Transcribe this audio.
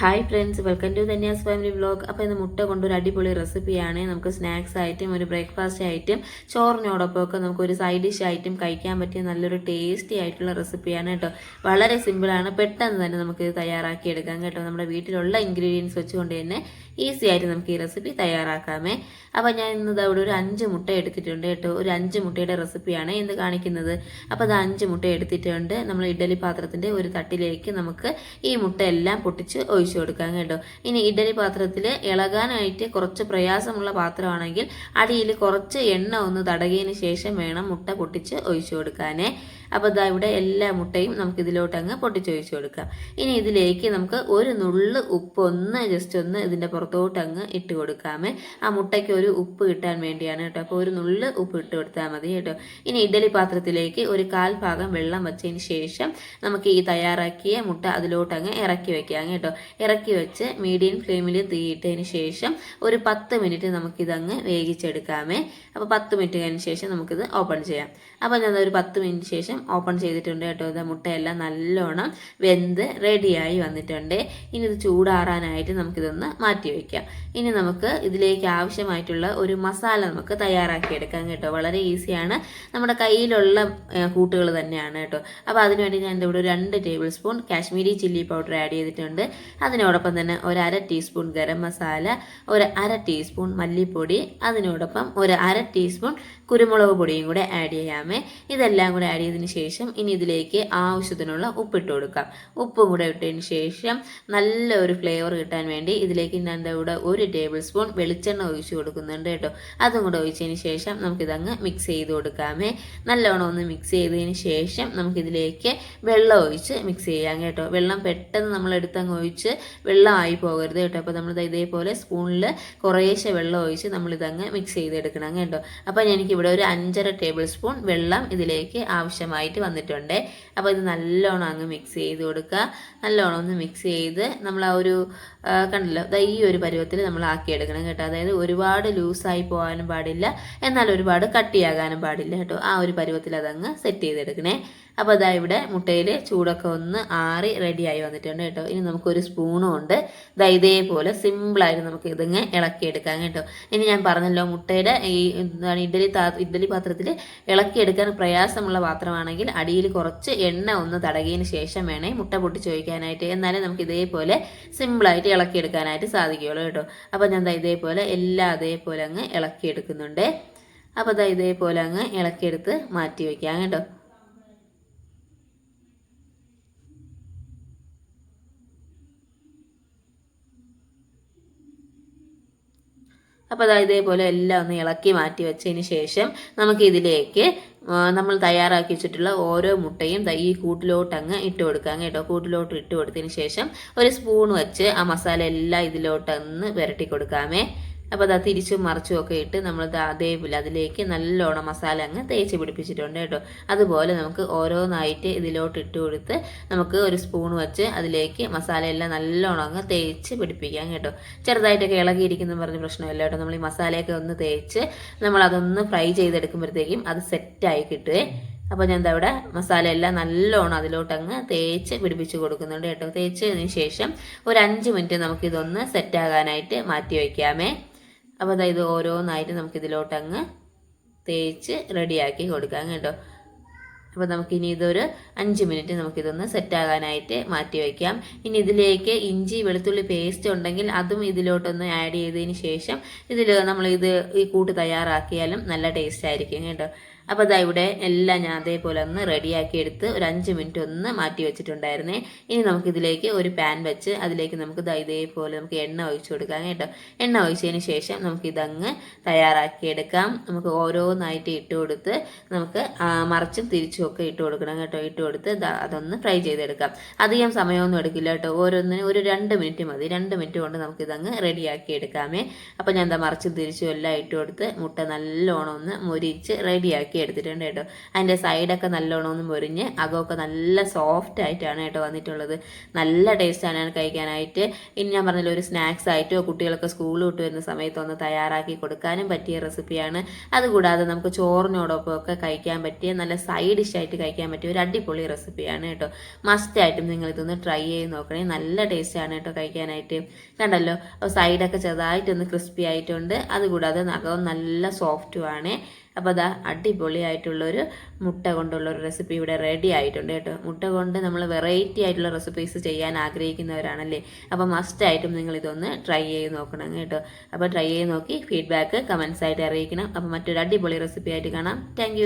Hi friends, welcome to Dhanya's family vlog. അപ്പോൾ ഇന്ന് മുട്ട കൊണ്ടൊരു അടിപൊളി റെസിപ്പിയാണ്. നമുക്ക് സ്നാക്സ് ആയിട്ടും ഒരു ബ്രേക്ക്ഫാസ്റ്റ് ആയിട്ടും ചോറിനോടൊപ്പമൊക്കെ നമുക്കൊരു സൈഡ് ഡിഷ് ആയിട്ടും കഴിക്കാൻ പറ്റിയ നല്ലൊരു ടേസ്റ്റി ആയിട്ടുള്ള റെസിപ്പിയാണ് കേട്ടോ. വളരെ സിമ്പിളാണ്, പെട്ടെന്ന് തന്നെ നമുക്ക് ഇത് തയ്യാറാക്കി എടുക്കാം കേട്ടോ. നമ്മുടെ വീട്ടിലുള്ള ഇൻഗ്രീഡിയൻസ് വെച്ചുകൊണ്ട് തന്നെ ഈസി ആയിട്ട് നമുക്ക് ഈ റെസിപ്പി തയ്യാറാക്കാമേ. അപ്പോൾ ഞാൻ ഇന്ന് അവിടെ ഒരു 5 മുട്ട എടുത്തിട്ടുണ്ട് കേട്ടോ. ഒരു 5 മുട്ടയുടെ റെസിപ്പിയാണ് ഇന്ന് കാണിക്കുന്നത്. അപ്പോൾ അത് 5 മുട്ട എടുത്തിട്ടുണ്ട്. നമ്മൾ ഇഡ്ഡലി പാത്രത്തിൻ്റെ ഒരു തട്ടിലേക്ക് നമുക്ക് ഈ മുട്ട എല്ലാം പൊട്ടിച്ച് ഒഴിച്ചു കൊടുക്കാം കേട്ടോ. ഇനി ഇഡ്ഡലി പാത്രത്തിൽ ഇളകാനായിട്ട് കുറച്ച് പ്രയാസമുള്ള പാത്രമാണെങ്കിൽ അടിയിൽ കുറച്ച് എണ്ണ ഒന്ന് തടകിയതിന് ശേഷം വേണം മുട്ട പൊട്ടിച്ച് ഒഴിച്ചു കൊടുക്കാനേ. അപ്പോൾ ഇതാ ഇവിടെ എല്ലാ മുട്ടയും നമുക്ക് ഇതിലോട്ട് അങ്ങ് പൊട്ടിച്ചൊഴിച്ചു കൊടുക്കാം. ഇനി ഇതിലേക്ക് നമുക്ക് ഒരു നുള്ള് ഉപ്പ് ജസ്റ്റ് ഒന്ന് ഇതിൻ്റെ പുറത്തോട്ട് അങ്ങ് ഇട്ട് കൊടുക്കാമേ. ആ മുട്ടയ്ക്ക് ഒരു ഉപ്പ് കിട്ടാൻ വേണ്ടിയാണ് കേട്ടോ. അപ്പോൾ ഒരു നുള്ള് ഉപ്പ് ഇട്ട് കൊടുത്താൽ മതി കേട്ടോ. ഇനി ഇഡ്ഡലി പാത്രത്തിലേക്ക് ഒരു 1/4 ഭാഗം വെള്ളം വെച്ചതിന് ശേഷം നമുക്ക് ഈ തയ്യാറാക്കിയ മുട്ട അതിലോട്ട് അങ്ങ് ഇറക്കി വെക്കാം കേട്ടോ. ഇറക്കി വെച്ച് മീഡിയം ഫ്ലെയിമിൽ തീയിട്ടതിന് ശേഷം ഒരു 10 മിനിറ്റ് നമുക്കിതങ്ങ് വേവിച്ചെടുക്കാമേ. അപ്പോൾ 10 മിനിറ്റ് കഴിഞ്ഞ ശേഷം നമുക്കിത് ഓപ്പൺ ചെയ്യാം. അപ്പോൾ ഞാൻ ഒരു 10 മിനിറ്റ് ശേഷം ഓപ്പൺ ചെയ്തിട്ടുണ്ട് കേട്ടോ. ഇത് മുട്ടയെല്ലാം നല്ലോണം വെന്ത് റെഡിയായി വന്നിട്ടുണ്ട്. ഇനി ഇത് ചൂടാറാനായിട്ട് നമുക്കിതൊന്ന് മാറ്റി വയ്ക്കാം. ഇനി നമുക്ക് ഇതിലേക്ക് ആവശ്യമായിട്ടുള്ള ഒരു മസാല നമുക്ക് തയ്യാറാക്കിയെടുക്കാം കേട്ടോ. വളരെ ഈസിയാണ്, നമ്മുടെ കയ്യിലുള്ള കൂട്ടുകൾ തന്നെയാണ് കേട്ടോ. അപ്പോൾ അതിനുവേണ്ടി ഞാൻ ഇവിടെ ഒരു 2 table spoon Kashmiri chilli powder add ചെയ്തിട്ടുണ്ട്. അതിനോടൊപ്പം തന്നെ ഒരു 1/2 ടീസ്പൂൺ ഗരം മസാല, ഒരു 1/2 ടീസ്പൂൺ മല്ലിപ്പൊടി, അതിനോടൊപ്പം ഒരു 1/2 ടീസ്പൂൺ കുരുമുളക് പൊടിയും കൂടെ ആഡ് ചെയ്യാമേ. ഇതെല്ലാം കൂടെ ആഡ് ചെയ്തതിന് ശേഷം ഇനി ഇതിലേക്ക് ആവശ്യത്തിനുള്ള ഉപ്പിട്ട് കൊടുക്കാം. ഉപ്പും കൂടെ ഇട്ടതിന് ശേഷം നല്ലൊരു ഫ്ലേവർ കിട്ടാൻ വേണ്ടി ഇതിലേക്ക് ഞാൻ ഇവിടെ 1 ടേബിൾ സ്പൂൺ വെളിച്ചെണ്ണ ഒഴിച്ച് കൊടുക്കുന്നുണ്ട് കേട്ടോ. അതും കൂടെ ഒഴിച്ചതിന് ശേഷം നമുക്കിതങ്ങ് മിക്സ് ചെയ്ത് കൊടുക്കാമേ. നല്ലോണം ഒന്ന് മിക്സ് ചെയ്തതിന് ശേഷം നമുക്കിതിലേക്ക് വെള്ളം ഒഴിച്ച് മിക്സ് ചെയ്യാം കേട്ടോ. വെള്ളം പെട്ടെന്ന് നമ്മൾ എടുത്തങ്ങ് ഒഴിച്ച് വെള്ളമായി പോകരുത് കേട്ടോ. അപ്പോൾ നമ്മൾ ഇതേപോലെ സ്പൂണിൽ കുറേശ്ശെ വെള്ളം ഒഴിച്ച് നമ്മളിതങ്ങ് മിക്സ് ചെയ്തെടുക്കണം കേട്ടോ. അപ്പോൾ എനിക്കിവിടെ ഒരു 5.5 ടേബിൾ സ്പൂൺ വെള്ളം ഇതിലേക്ക് ആവശ്യമായിട്ട് വന്നിട്ടുണ്ട്. അപ്പോൾ ഇത് നല്ലോണം അങ്ങ് മിക്സ് ചെയ്ത് കൊടുക്കുക. നല്ലോണം ഒന്ന് മിക്സ് ചെയ്ത് നമ്മൾ ആ ഒരു കണ്ടല്ലോ, ഈ ഒരു പരുവത്തിൽ നമ്മൾ ആക്കിയെടുക്കണം കേട്ടോ. അതായത് ഒരുപാട് ലൂസായി പോകാനും പാടില്ല, എന്നാൽ ഒരുപാട് കട്ടിയാകാനും പാടില്ല കേട്ടോ. ആ ഒരു പരുവത്തിൽ അതങ്ങ് സെറ്റ് ചെയ്തെടുക്കണേ. അപ്പോൾ അതാ ഇവിടെ മുട്ടയിൽ ചൂടൊക്കെ ഒന്ന് ആറി റെഡിയായി വന്നിട്ടുണ്ട് കേട്ടോ. ഇനി നമുക്കൊരു സ്പൂണും ഉണ്ട്. ഇതേപോലെ സിമ്പിളായിട്ട് നമുക്ക് ഇതിങ്ങ് ഇളക്കിയെടുക്കാം കേട്ടോ. ഇനി ഞാൻ പറഞ്ഞല്ലോ, മുട്ടയുടെ ഈ എന്താണ് ഇഡ്ഡലി പാത്രത്തിൽ ഇളക്കിയെടുക്കാൻ പ്രയാസമുള്ള പാത്രമാണെങ്കിൽ അടിയിൽ കുറച്ച് എണ്ണ ഒന്ന് തടകിയതിന് ശേഷം വേണേ മുട്ട പൊട്ടിച്ച് ഒഴിക്കാനായിട്ട്. എന്നാലേ നമുക്ക് ഇതേപോലെ സിമ്പിളായിട്ട് ഇളക്കിയെടുക്കാനായിട്ട് സാധിക്കുകയുള്ളൂ കേട്ടോ. അപ്പോൾ ഞാൻ ഇതേപോലെ എല്ലാം അതേപോലെ അങ്ങ് ഇളക്കിയെടുക്കുന്നുണ്ട്. അപ്പോൾ ഇതേപോലെ അങ്ങ് ഇളക്കിയെടുത്ത് മാറ്റി വയ്ക്കാം കേട്ടോ. അപ്പോൾ ഇതേപോലെ എല്ലാം ഒന്ന് ഇളക്കി മാറ്റി വെച്ചതിന് ശേഷം നമുക്ക് ഇതിലേക്ക് നമ്മൾ തയ്യാറാക്കി വെച്ചിട്ടുള്ള ഓരോ മുട്ടയും ഈ കൂട്ടിലോട്ട് അങ്ങ് ഇട്ട് കൊടുക്കാം കേട്ടോ. കൂട്ടിലോട്ട് ഇട്ട് കൊടുത്തതിന് ശേഷം ഒരു സ്പൂൺ വെച്ച് ആ മസാല എല്ലാം ഇതിലോട്ടൊന്ന് പുരട്ടി കൊടുക്കാമേ. അപ്പോൾ അത് തിരിച്ചും മറിച്ചും ഒക്കെ ഇട്ട് നമ്മൾ അതേപോലെ അതിലേക്ക് നല്ലോണം മസാല അങ്ങ് തേച്ച് പിടിപ്പിച്ചിട്ടുണ്ട് കേട്ടോ. അതുപോലെ നമുക്ക് ഓരോന്നായിട്ട് ഇതിലോട്ട് ഇട്ട് കൊടുത്ത് നമുക്ക് ഒരു സ്പൂൺ വെച്ച് അതിലേക്ക് മസാല എല്ലാം നല്ലോണം അങ്ങ് തേച്ച് പിടിപ്പിക്കാം കേട്ടോ. ചെറുതായിട്ടൊക്കെ ഇളകിയിരിക്കുന്ന പറഞ്ഞ പ്രശ്നമില്ല കേട്ടോ. നമ്മൾ ഈ മസാലയൊക്കെ ഒന്ന് തേച്ച് നമ്മൾ അതൊന്ന് ഫ്രൈ ചെയ്തെടുക്കുമ്പോഴത്തേക്കും അത് സെറ്റായി കിട്ടുവേ. അപ്പോൾ ഞാൻ അവിടെ മസാല എല്ലാം നല്ലോണം അതിലോട്ട് അങ്ങ് തേച്ച് പിടിപ്പിച്ച് കൊടുക്കുന്നുണ്ട് കേട്ടോ. തേച്ചതിന് ശേഷം ഒരു 5 മിനിറ്റ് നമുക്കിതൊന്ന് സെറ്റാകാനായിട്ട് മാറ്റി വയ്ക്കാമേ. അപ്പോൾ ഇത് ഓരോന്നായിട്ട് നമുക്കിതിലോട്ട് അങ്ങ് തേച്ച് റെഡിയാക്കി കൊടുക്കാം കേട്ടോ. അപ്പോൾ നമുക്കിനി ഇതൊരു 5 മിനിറ്റ് നമുക്കിതൊന്ന് സെറ്റാകാനായിട്ട് മാറ്റി വയ്ക്കാം. ഇനി ഇതിലേക്ക് ഇഞ്ചി വെളുത്തുള്ളി പേസ്റ്റ് ഉണ്ടെങ്കിൽ അതും ഇതിലോട്ടൊന്ന് ആഡ് ചെയ്തതിന് ശേഷം നമ്മളിത് ഈ കൂട്ട് തയ്യാറാക്കിയാലും നല്ല ടേസ്റ്റ് ആയിരിക്കും കേട്ടോ. അപ്പോൾ ഇവിടെ എല്ലാം ഞാൻ അതേപോലെ ഒന്ന് റെഡിയാക്കി എടുത്ത് ഒരു 5 മിനിറ്റ് ഒന്ന് മാറ്റി വെച്ചിട്ടുണ്ടായിരുന്നേ. ഇനി നമുക്കിതിലേക്ക് ഒരു പാൻ വെച്ച് അതിലേക്ക് നമുക്ക് ഇതേപോലെ നമുക്ക് എണ്ണ ഒഴിച്ചു കൊടുക്കാം കേട്ടോ. എണ്ണ ഒഴിച്ചതിന് ശേഷം നമുക്കിതങ്ങ് തയ്യാറാക്കിയെടുക്കാം. നമുക്ക് ഓരോന്നായിട്ട് ഇട്ട് കൊടുത്ത് നമുക്ക് മറിച്ചും തിരിച്ചും ഒക്കെ ഇട്ട് കൊടുക്കണം കേട്ടോ. ഇട്ട് കൊടുത്ത് അതൊന്ന് ഫ്രൈ ചെയ്തെടുക്കാം. അധികം സമയമൊന്നും എടുക്കില്ല കേട്ടോ. ഓരോന്നിനും ഒരു 2 മിനിറ്റ് മതി. 2 മിനിറ്റ് കൊണ്ട് നമുക്കിതങ്ങ് റെഡിയാക്കി എടുക്കാമേ. അപ്പോൾ ഞാൻ മറിച്ചും തിരിച്ചും എല്ലാം ഇട്ട് കൊടുത്ത് മുട്ട നല്ലോണം ഒന്ന് മൊരിച്ച് റെഡിയാക്കി റെഡിയാക്കി എടുത്തിട്ടുണ്ട് കേട്ടോ. അതിൻ്റെ സൈഡൊക്കെ നല്ലോണം ഒന്ന് മുരിഞ്ഞ് അകമൊക്കെ നല്ല സോഫ്റ്റ് ആയിട്ടാണ് കേട്ടോ വന്നിട്ടുള്ളത്. നല്ല ടേസ്റ്റാണ് കഴിക്കാനായിട്ട്. ഇനി ഞാൻ പറഞ്ഞല്ലോ ഒരു സ്നാക്സ് ആയിട്ടോ കുട്ടികളൊക്കെ സ്കൂൾ വിട്ട് വരുന്ന സമയത്ത് ഒന്ന് തയ്യാറാക്കി കൊടുക്കാനും പറ്റിയ റെസിപ്പിയാണ്. അതുകൂടാതെ നമുക്ക് ചോറിനോടൊപ്പം ഒക്കെ കഴിക്കാൻ പറ്റിയ നല്ല സൈഡ് ഡിഷായിട്ട് കഴിക്കാൻ പറ്റിയ ഒരു അടിപൊളി റെസിപ്പിയാണ് കേട്ടോ. മസ്റ്റായിട്ടും നിങ്ങൾ ഇതൊന്ന് ട്രൈ ചെയ്ത് നോക്കണേ. നല്ല ടേസ്റ്റാണ് കേട്ടോ കഴിക്കാനായിട്ട്. കണ്ടല്ലോ അപ്പോൾ സൈഡൊക്കെ ചെറുതായിട്ടൊന്ന് ക്രിസ്പി ആയിട്ടുണ്ട്. അതുകൂടാതെ നഖവും നല്ല സോഫ്റ്റുമാണ്. അപ്പോൾ അതാ അടിപൊളിയായിട്ടുള്ളൊരു മുട്ട കൊണ്ടുള്ള ഒരു റെസിപ്പി ഇവിടെ റെഡി ആയിട്ടുണ്ട് കേട്ടോ. മുട്ട കൊണ്ട് നമ്മൾ വെറൈറ്റി ആയിട്ടുള്ള റെസിപ്പീസ് ചെയ്യാൻ ആഗ്രഹിക്കുന്നവരാണല്ലേ, അപ്പോൾ മസ്റ്റായിട്ടും നിങ്ങൾ ഇതൊന്ന് ട്രൈ ചെയ്ത് നോക്കണം കേട്ടോ. അപ്പോൾ ട്രൈ ചെയ്ത് നോക്കി ഫീഡ്ബാക്ക് കമൻസ് ആയിട്ട് അറിയിക്കണം. അപ്പോൾ മറ്റൊരു അടിപൊളി റെസിപ്പി ആയിട്ട് കാണാം. Thank you.